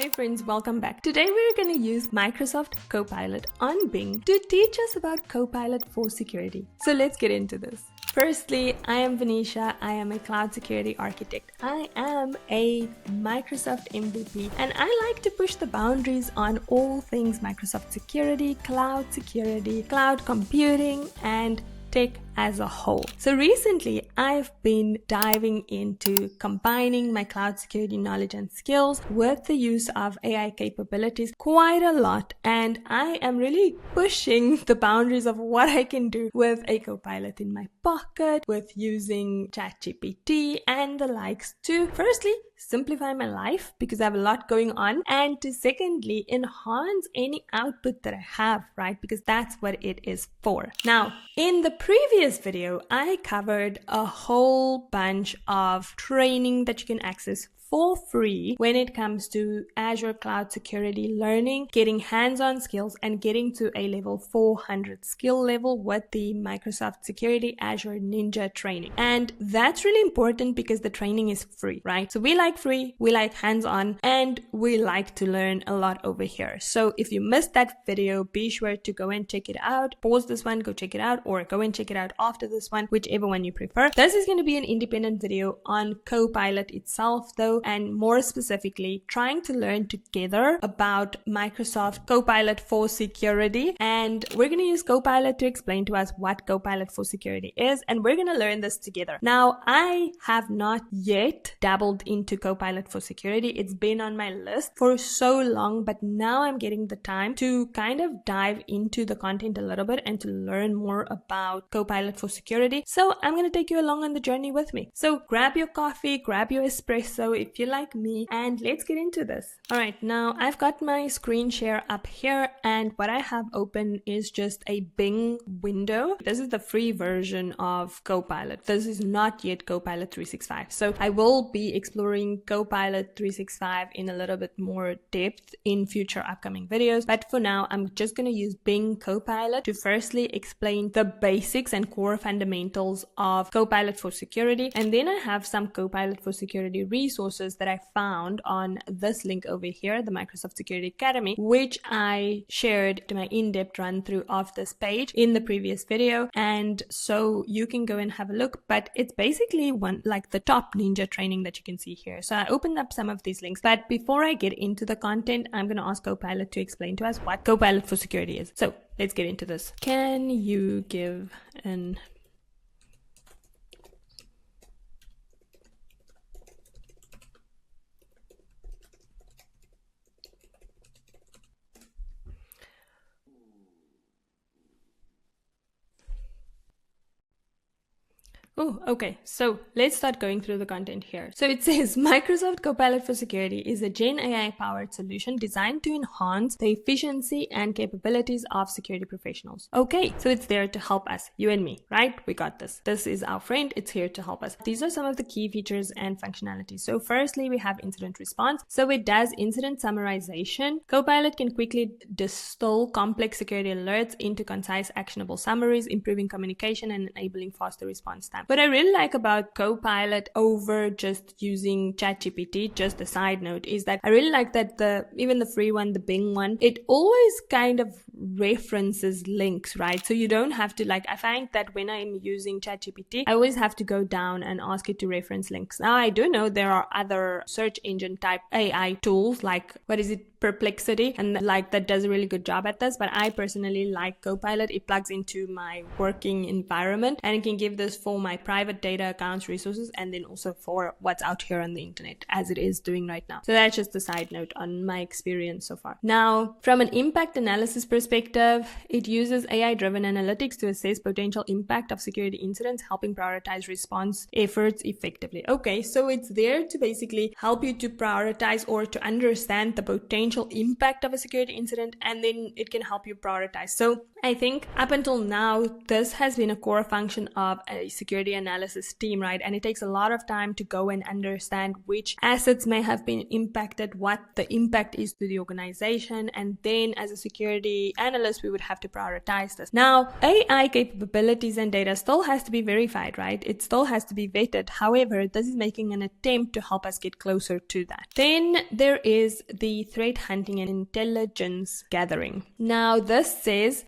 Hey friends, welcome back. Today we're going to use Microsoft Copilot on Bing to teach us about Copilot for security. So let's get into this. Firstly, I am Venetia. I am a cloud security architect. I am a Microsoft MVP and I like to push the boundaries on all things Microsoft security, cloud computing, and tech as a whole. So recently I've been diving into combining my cloud security knowledge and skills with the use of AI capabilities quite a lot, and I am really pushing the boundaries of what I can do with a Copilot in my pocket, with using ChatGPT and the likes to firstly simplify my life because I have a lot going on, and to secondly enhance any output that I have, right? Because that's what it is for. Now, in the previous video, I covered a whole bunch of training that you can access for free when it comes to Azure Cloud Security learning, getting hands-on skills, and getting to a level 400 skill level with the Microsoft Security Azure Ninja training. And that's really important because the training is free, right? So we like free, we like hands-on, and we like to learn a lot over here. So if you missed that video, be sure to go and check it out. Pause this one, go check it out, or go and check it out after this one, whichever one you prefer. This is going to be an independent video on Copilot itself though, and more specifically trying to learn together about Microsoft Copilot for security. And we're going to use Copilot to explain to us what Copilot for security is, and we're going to learn this together. Now, I have not yet dabbled into Copilot for security. It's been on my list for so long, but now I'm getting the time to kind of dive into the content a little bit and to learn more about Copilot for security. So I'm going to take you along on the journey with me. So grab your coffee, grab your espresso if you like me, and let's get into this. All right, now I've got my screen share up here, and what I have open is just a Bing window. This is the free version of Copilot. This is not yet Copilot 365. So I will be exploring Copilot 365 in a little bit more depth in future upcoming videos. But for now, I'm just going to use Bing Copilot to firstly explain the basics and core fundamentals of Copilot for security. And then I have some Copilot for security resources that I found on this link over here, the Microsoft Security Academy, which I shared to my in-depth run through of this page in the previous video. And so you can go and have a look, but it's basically one like the top ninja training that you can see here. So I opened up some of these links, but before I get into the content, I'm going to ask Copilot to explain to us what Copilot for security is. So let's get into this. Can you give an Oh, okay. So let's start going through the content here. So it says Microsoft Copilot for Security is a Gen AI powered solution designed to enhance the efficiency and capabilities of security professionals. Okay, so it's there to help us, you and me, right? We got this. This is our friend. It's here to help us. These are some of the key features and functionalities. So firstly, we have incident response. So it does incident summarization. Copilot can quickly distill complex security alerts into concise, actionable summaries, improving communication and enabling faster response time. What I really like about Copilot over just using ChatGPT, just a side note, is that I really like that even the free one, the Bing one, it always kind of references links, right? So you don't have to, like, I find that when I'm using ChatGPT, I always have to go down and ask it to reference links. Now I do know there are other search engine type AI tools like, Perplexity, and like that does a really good job at this, but I personally like Copilot. It plugs into my working environment and it can give this for my private data accounts, resources, and then also for what's out here on the internet as it is doing right now. So that's just a side note on my experience so far. Now, from an impact analysis perspective, it uses AI-driven analytics to assess potential impact of security incidents, helping prioritize response efforts effectively. Okay, so it's there to basically help you to prioritize or to understand the potential potential impact of a security incident, and then it can help you prioritize. So I think up until now, this has been a core function of a security analysis team, right? And it takes a lot of time to go and understand which assets may have been impacted, what the impact is to the organization. And then as a security analyst, we would have to prioritize this. Now, AI capabilities and data still has to be verified, right? It still has to be vetted. However, this is making an attempt to help us get closer to that. Then there is the threat hunting and intelligence gathering. Now, this says,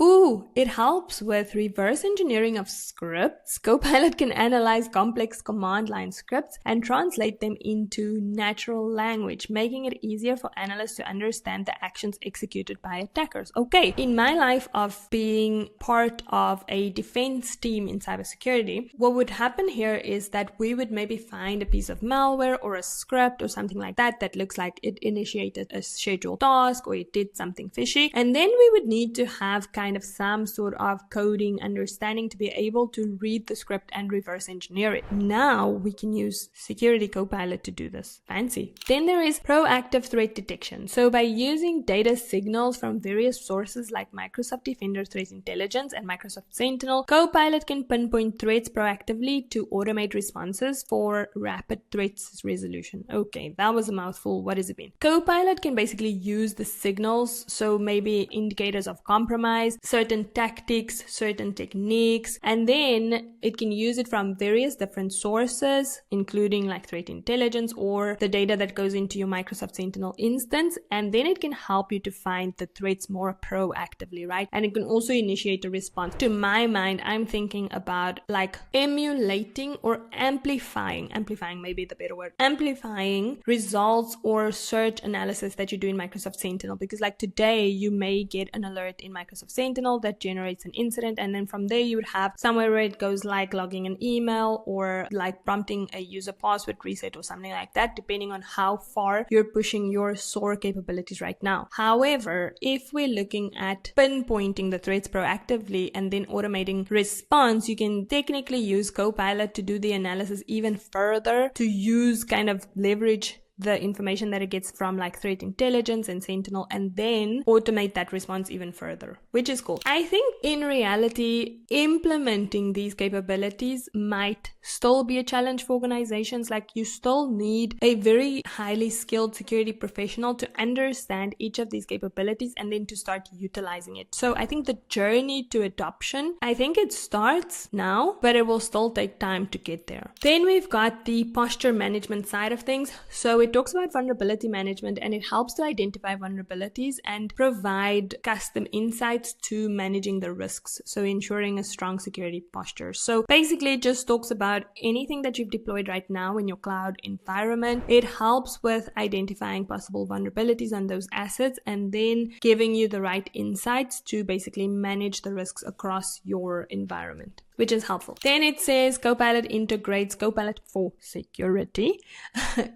it helps with reverse engineering of scripts. Copilot can analyze complex command line scripts and translate them into natural language, making it easier for analysts to understand the actions executed by attackers. Okay, in my life of being part of a defense team in cybersecurity, what would happen here is that we would maybe find a piece of malware or a script or something like that that looks like it initiated a scheduled task or it did something fishy. And then we would need to have kind of some sort of coding understanding to be able to read the script and reverse engineer it. Now we can use Security Copilot to do this. Fancy. Then there is proactive threat detection. So by using data signals from various sources like Microsoft Defender Threat Intelligence and Microsoft Sentinel, Copilot can pinpoint threats proactively to automate responses for rapid threats resolution. Okay, that was a mouthful. What does it mean? Copilot can basically use the signals, so maybe indicators of compromise, certain tactics, certain techniques, and then it can use it from various different sources, including like threat intelligence or the data that goes into your Microsoft Sentinel instance, and then it can help you to find the threats more proactively, right? And it can also initiate a response. To my mind, I'm thinking about like emulating or amplifying maybe the better word, amplifying results or search analysis that you do in Microsoft Sentinel, because like today you may get an alert in Microsoft Sentinel that generates an incident, and then from there you would have somewhere where it goes like logging an email or like prompting a user password reset or something like that, depending on how far you're pushing your SOAR capabilities right now. However, if we're looking at pinpointing the threats proactively and then automating response, you can technically use Copilot to do the analysis even further, to use kind of leverage the information that it gets from like threat intelligence and Sentinel, and then automate that response even further, which is cool. I think in reality, implementing these capabilities might still be a challenge for organizations. Like you still need a very highly skilled security professional to understand each of these capabilities and then to start utilizing it. So I think the journey to adoption, I think it starts now, but it will still take time to get there. Then we've got the posture management side of things. So it talks about vulnerability management, and it helps to identify vulnerabilities and provide custom insights to managing the risks, so ensuring a strong security posture. So basically it just talks about anything that you've deployed right now in your cloud environment. It helps with identifying possible vulnerabilities on those assets and then giving you the right insights to basically manage the risks across your environment, which is helpful. Then it says Copilot integrates Copilot for Security,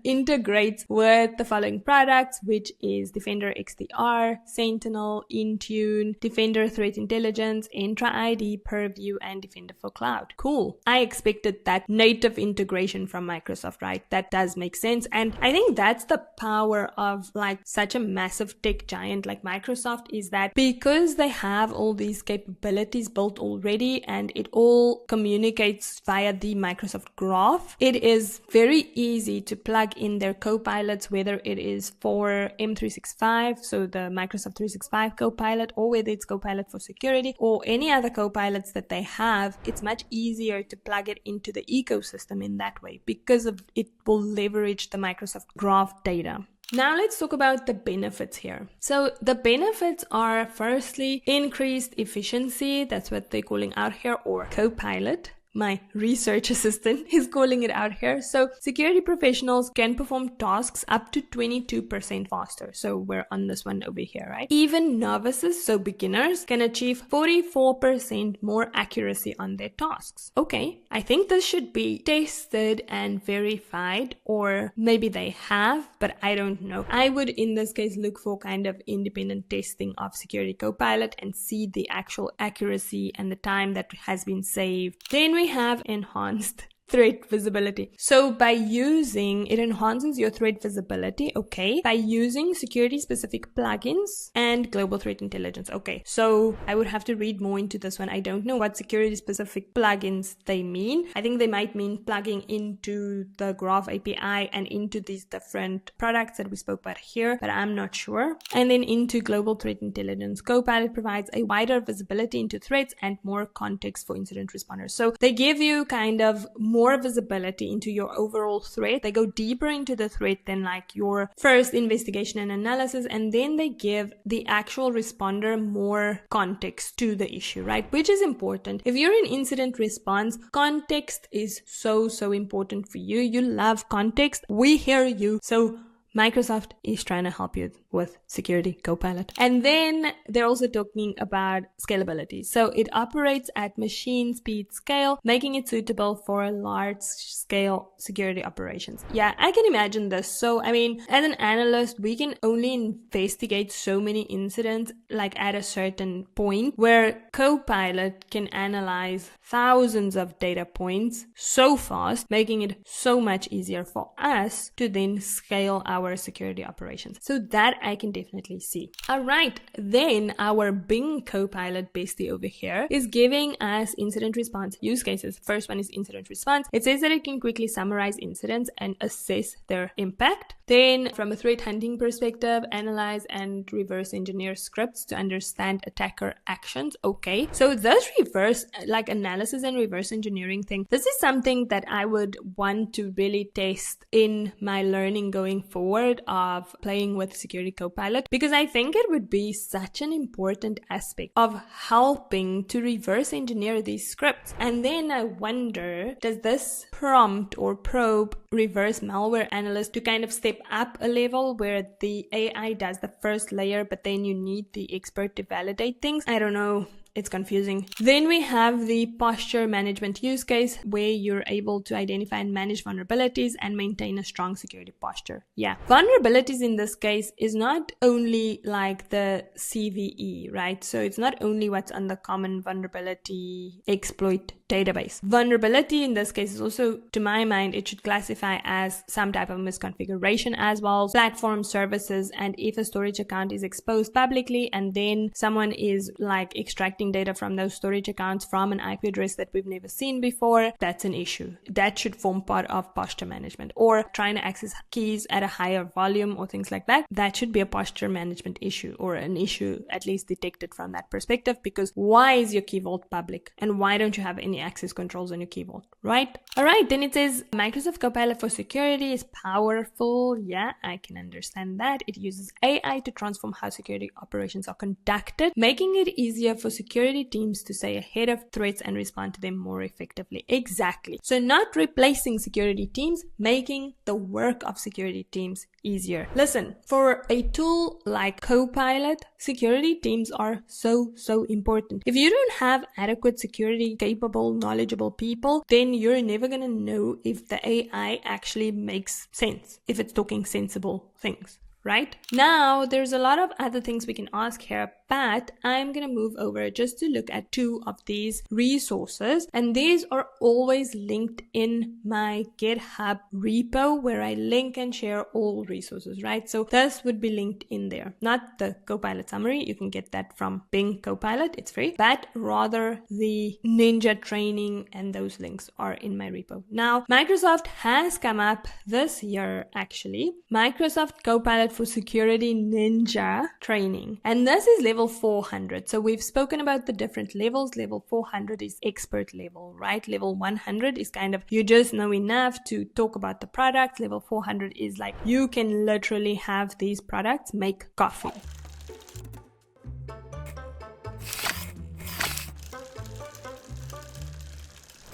integrates with the following products, which is Defender XDR, Sentinel, Intune, Defender Threat Intelligence, Entra ID, Purview, and Defender for Cloud. Cool. I expected that native integration from Microsoft, right? That does make sense. And I think that's the power of like such a massive tech giant like Microsoft, is that because they have all these capabilities built already and it all communicates via the Microsoft Graph, it is very easy to plug in their copilots, whether it is for M365, so the Microsoft 365 Copilot, or whether it's Copilot for Security or any other copilots that they have. It's much easier to plug it into the ecosystem in that way because of it will leverage the Microsoft Graph data. Now let's talk about the benefits here. So the benefits are firstly increased efficiency. That's what they're calling out here, or Copilot. My research assistant is calling it out here. So security professionals can perform tasks up to 22% faster. So we're on this one over here, right? Even novices, so beginners, can achieve 44% more accuracy on their tasks. Okay, I think this should be tested and verified, or maybe they have, but I don't know. I would in this case look for kind of independent testing of Security Copilot and see the actual accuracy and the time that has been saved. Then we have enhanced threat visibility. So by using, it enhances your threat visibility, okay, by using security specific plugins and global threat intelligence. Okay, so I would have to read more into this one. I don't know what security specific plugins they mean. I think they might mean plugging into the Graph API and into these different products that we spoke about here, but I'm not sure. And then into global threat intelligence, Copilot provides a wider visibility into threats and more context for incident responders. So they give you kind of more visibility into your overall threat. They go deeper into the threat than like your first investigation and analysis, and then they give the actual responder more context to the issue, right? Which is important. If you're in incident response, context is so important for you. You love context. We hear you. So Microsoft is trying to help you with Security Copilot. And then they're also talking about scalability. So it operates at machine speed scale, making it suitable for large scale security operations. Yeah, I can imagine this. So, I mean, as an analyst, we can only investigate so many incidents like at a certain point, where Copilot can analyze thousands of data points so fast, making it so much easier for us to then scale our security operations. So that I can definitely see. All right, then our Bing Copilot Bestie over here is giving us incident response use cases. First one is incident response. It says that it can quickly summarize incidents and assess their impact. Then from a threat hunting perspective, analyze and reverse engineer scripts to understand attacker actions. Okay, so this reverse like analysis and reverse engineering thing, this is something that I would want to really test in my learning going forward of playing with Security Copilot, because I think it would be such an important aspect of helping to reverse engineer these scripts. And then I wonder, does this prompt or probe reverse malware analyst to kind of step up a level where the AI does the first layer, but then you need the expert to validate things? I don't know. It's confusing. Then we have the posture management use case, where you're able to identify and manage vulnerabilities and maintain a strong security posture. Yeah. Vulnerabilities in this case is not only like the CVE, right? So it's not only what's on the common vulnerability exploit database. Vulnerability in this case is also, to my mind, it should classify as some type of misconfiguration as well, platform services, and if a storage account is exposed publicly and then someone is like extracting data from those storage accounts from an IP address that we've never seen before, that's an issue. That should form part of posture management. Or trying to access keys at a higher volume or things like that. That should be a posture management issue, or an issue at least detected from that perspective, because why is your key vault public? And why don't you have any access controls on your key vault, right? All right, then it says Microsoft Copilot for security is powerful. Yeah, I can understand that. It uses AI to transform how security operations are conducted, making it easier for security teams to stay ahead of threats and respond to them more effectively. Exactly. So not replacing security teams, making the work of security teams easier. Listen, for a tool like Copilot, security teams are so important. If you don't have adequate security capable, knowledgeable people, then you're never gonna know if the AI actually makes sense, if it's talking sensible things. Right? Now, there's a lot of other things we can ask here, but I'm going to move over just to look at two of these resources. And these are always linked in my GitHub repo, where I link and share all resources, right? So this would be linked in there, not the Copilot summary. You can get that from Bing Copilot. It's free, but rather the Ninja training, and those links are in my repo. Now, Microsoft has come up this year, actually, Microsoft Copilot for Security Ninja training. And this is level 400. So we've spoken about the different levels. Level 400 is expert level, right? Level 100 is kind of, you just know enough to talk about the product. Level 400 is like, you can literally have these products make coffee.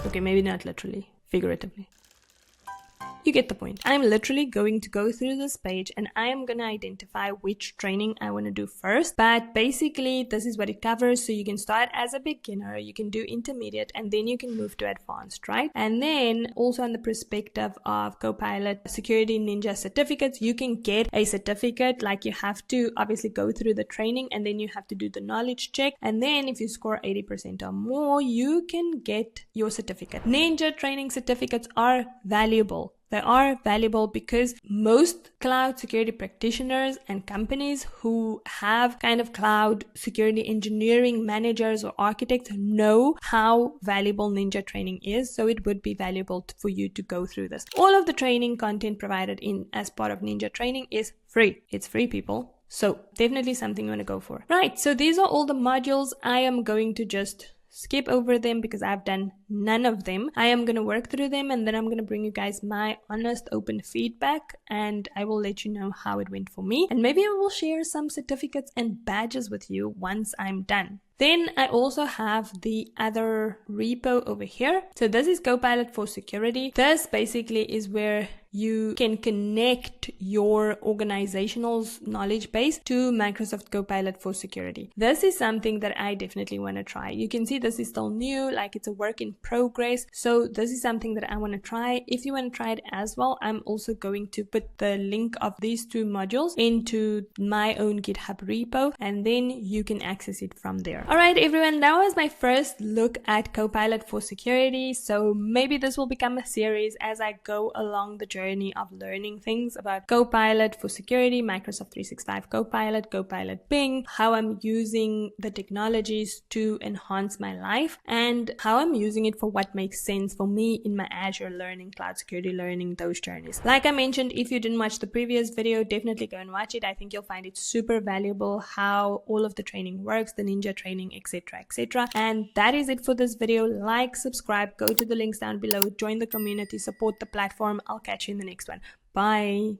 Okay, maybe not literally, figuratively. You get the point. I'm literally going to go through this page and I am going to identify which training I want to do first. But basically, this is what it covers. So you can start as a beginner, you can do intermediate, and then you can move to advanced, right? And then also on the perspective of Copilot Security Ninja certificates, you can get a certificate. Like, you have to obviously go through the training and then you have to do the knowledge check. And then if you score 80% or more, you can get your certificate. Ninja training certificates are valuable. They are valuable because most cloud security practitioners and companies who have kind of cloud security engineering managers or architects know how valuable Ninja training is. So it would be valuable for you to go through this. All of the training content provided in as part of Ninja training is free. It's free, people. So definitely something you want to go for. Right. So these are all the modules. I am going to just skip over them because I've done none of them. I am going to work through them and then I'm going to bring you guys my honest, open feedback, and I will let you know how it went for me. And maybe I will share some certificates and badges with you once I'm done. Then I also have the other repo over here. So this is Copilot for Security. This basically is where you can connect your organizational knowledge base to Microsoft Copilot for Security. This is something that I definitely want to try. You can see this is still new, like it's a work in progress. So this is something that I want to try. If you want to try it as well, I'm also going to put the link of these two modules into my own GitHub repo, and then you can access it from there. All right, everyone, that was my first look at Copilot for Security. So maybe this will become a series as I go along the journey of learning things about Copilot for Security, Microsoft 365 Copilot, Copilot Bing, how I'm using the technologies to enhance my life, and how I'm using it for what makes sense for me in my Azure learning, cloud security learning, those journeys. Like I mentioned, if you didn't watch the previous video, definitely go and watch it. I think you'll find it super valuable, how all of the training works, the Ninja training, etc., etc. And that is it for this video. Like, subscribe, go to the links down below, join the community, support the platform. I'll catch you in the next one. Bye.